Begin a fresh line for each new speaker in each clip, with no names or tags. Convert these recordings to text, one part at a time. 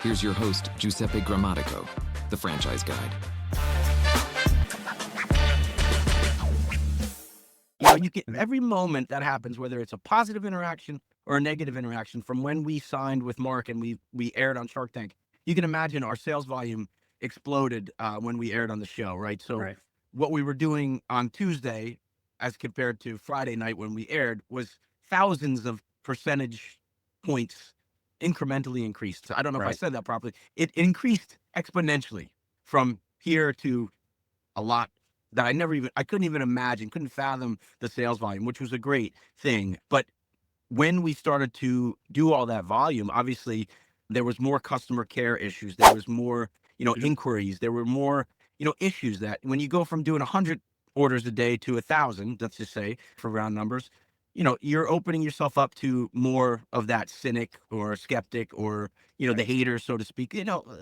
Here's your host, Giuseppe Grammatico, the franchise guide.
You get every moment that happens, whether it's a positive interaction or a negative interaction, from when we signed with Mark and we aired on Shark Tank. You can imagine our sales volume exploded when we aired on the show, right? So what we were doing on Tuesday as compared to Friday night when we aired was thousands of percentage points incrementally increased. So I don't know if I said that properly. It increased exponentially from here to a lot that I couldn't even imagine, couldn't fathom the sales volume, which was a great thing. But when we started to do all that volume, obviously there was more customer care issues. There was more, inquiries. There were more, issues that when you go from doing 100 orders a day to 1,000, let's just say for round numbers, you're opening yourself up to more of that cynic or skeptic or, the hater, so to speak.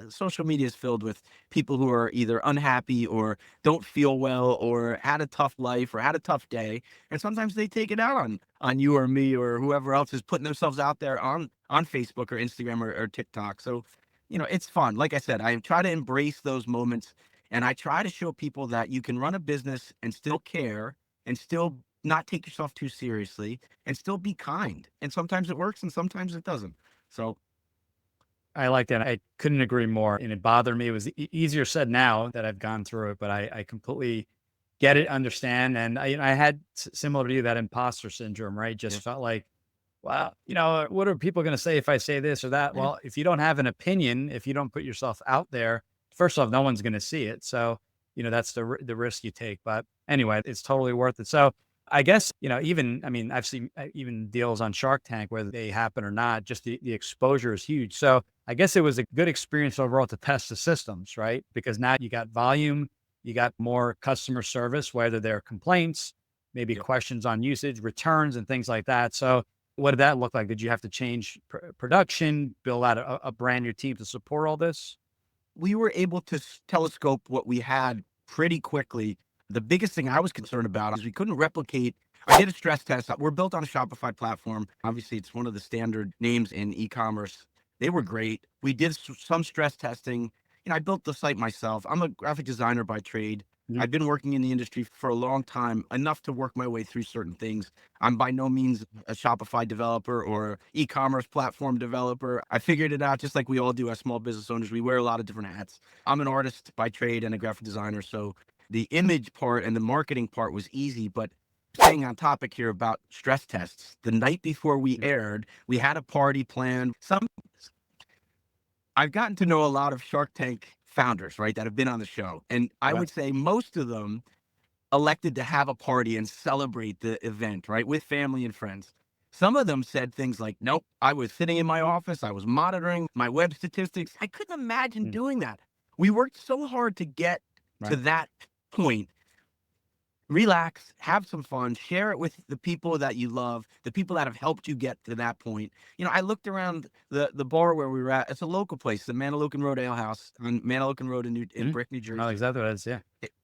Social media is filled with people who are either unhappy or don't feel well or had a tough life or had a tough day. And sometimes they take it out on you or me or whoever else is putting themselves out there on Facebook or Instagram or TikTok. So, it's fun. Like I said, I try to embrace those moments, and I try to show people that you can run a business and still care and still not take yourself too seriously and still be kind. And sometimes it works and sometimes it doesn't. So
I like that. I couldn't agree more. And it bothered me. It was easier said now that I've gone through it, but I completely get it, understand. And I had similar to you, that imposter syndrome, right? Just felt like, wow, what are people going to say if I say this or that? Well, if you don't have an opinion, if you don't put yourself out there, first off, no one's going to see it. So, that's the risk you take. But anyway, it's totally worth it. So I guess, I've seen even deals on Shark Tank, whether they happen or not, just the exposure is huge. So I guess it was a good experience overall to test the systems, right? Because now you got volume, you got more customer service, whether they're complaints, maybe questions on usage, returns, and things like that. So what did that look like? Did you have to change production, build out a brand new team to support all this?
We were able to telescope what we had pretty quickly. The biggest thing I was concerned about is we couldn't replicate. I did a stress test. We're built on a Shopify platform. Obviously, it's one of the standard names in e-commerce. They were great. We did some stress testing. I built the site myself. I'm a graphic designer by trade. I've been working in the industry for a long time, enough to work my way through certain things. I'm by no means a Shopify developer or e-commerce platform developer. I figured it out just like we all do as small business owners. We wear a lot of different hats. I'm an artist by trade and a graphic designer. So the image part and the marketing part was easy, but staying on topic here about stress tests, the night before we aired, we had a party planned. I've gotten to know a lot of Shark Tank founders, right, that have been on the show. And I would say most of them elected to have a party and celebrate the event, right, with family and friends. Some of them said things like, nope, I was sitting in my office. I was monitoring my web statistics. I couldn't imagine doing that. We worked so hard to get to that point. Relax, have some fun, share it with the people that you love, the people that have helped you get to that point. I looked around the bar where we were at. It's a local place, the Manahawkin Road Ale House on Manahawkin Road in Brick, New Jersey.
Oh, exactly what it is, yeah.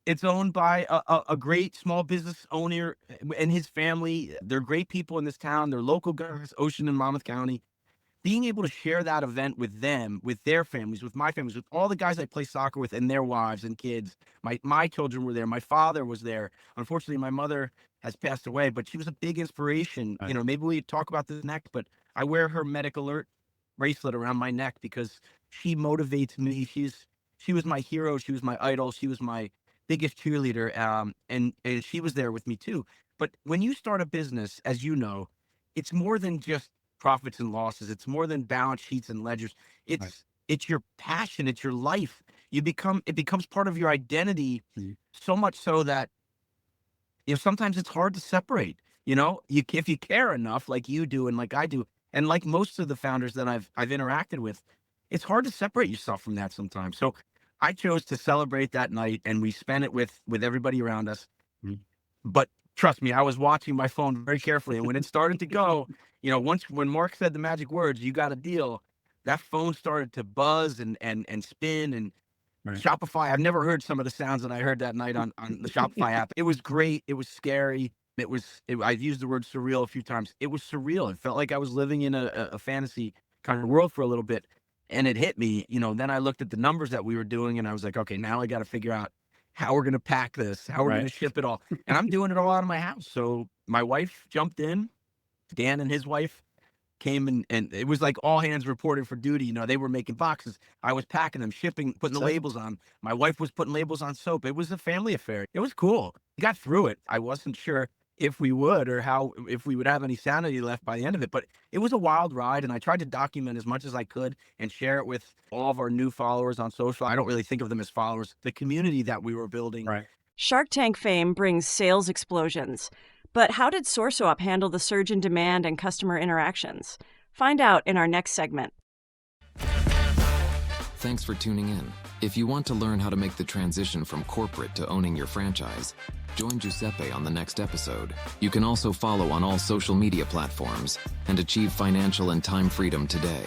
It's owned by a great small business owner and his family. They're great people in this town. They're local guys, Ocean and Monmouth County. Being able to share that event with them, with their families, with my families, with all the guys I play soccer with and their wives and kids. My children were there. My father was there. Unfortunately, my mother has passed away, but she was a big inspiration.
Right.
Maybe we talk about this next, but I wear her medic alert bracelet around my neck because she motivates me. She was my hero. She was my idol. She was my biggest cheerleader. And she was there with me too. But when you start a business, as you know, it's more than just profits and losses. It's more than balance sheets and ledgers. It's your passion. It's your life. It becomes part of your identity, so much so that sometimes it's hard to separate. If you care enough, like you do and like I do, and like most of the founders that I've interacted with, it's hard to separate yourself from that sometimes. So I chose to celebrate that night, and we spent it with everybody around us. But trust me, I was watching my phone very carefully, and when it started to go, when Mark said the magic words, "You got a deal," that phone started to buzz and spin. And Shopify, I've never heard some of the sounds that I heard that night on the Shopify app. It was great. It was scary. I've used the word surreal a few times. It was surreal. It felt like I was living in a fantasy kind of world for a little bit. And it hit me, then I looked at the numbers that we were doing and I was like, okay, now I got to figure out how we're going to pack this, how we're going
Right.
to ship it all. And I'm doing it all out of my house. So my wife jumped in, Dan and his wife came and it was like all hands reported for duty. They were making boxes. I was packing them, shipping, putting the
So
labels on. My wife was putting labels on soap. It was a family affair. It was cool. We got through it. I wasn't sure if we would or if we would have any sanity left by the end of it, but it was a wild ride. And I tried to document as much as I could and share it with all of our new followers on social. I don't really think of them as followers, the community that we were building.
right.
Shark Tank fame brings sales explosions. But how did Sorsoap handle the surge in demand and customer interactions? Find out in our next segment.
Thanks for tuning in. If you want to learn how to make the transition from corporate to owning your franchise, join Giuseppe on the next episode. You can also follow on all social media platforms and achieve financial and time freedom today.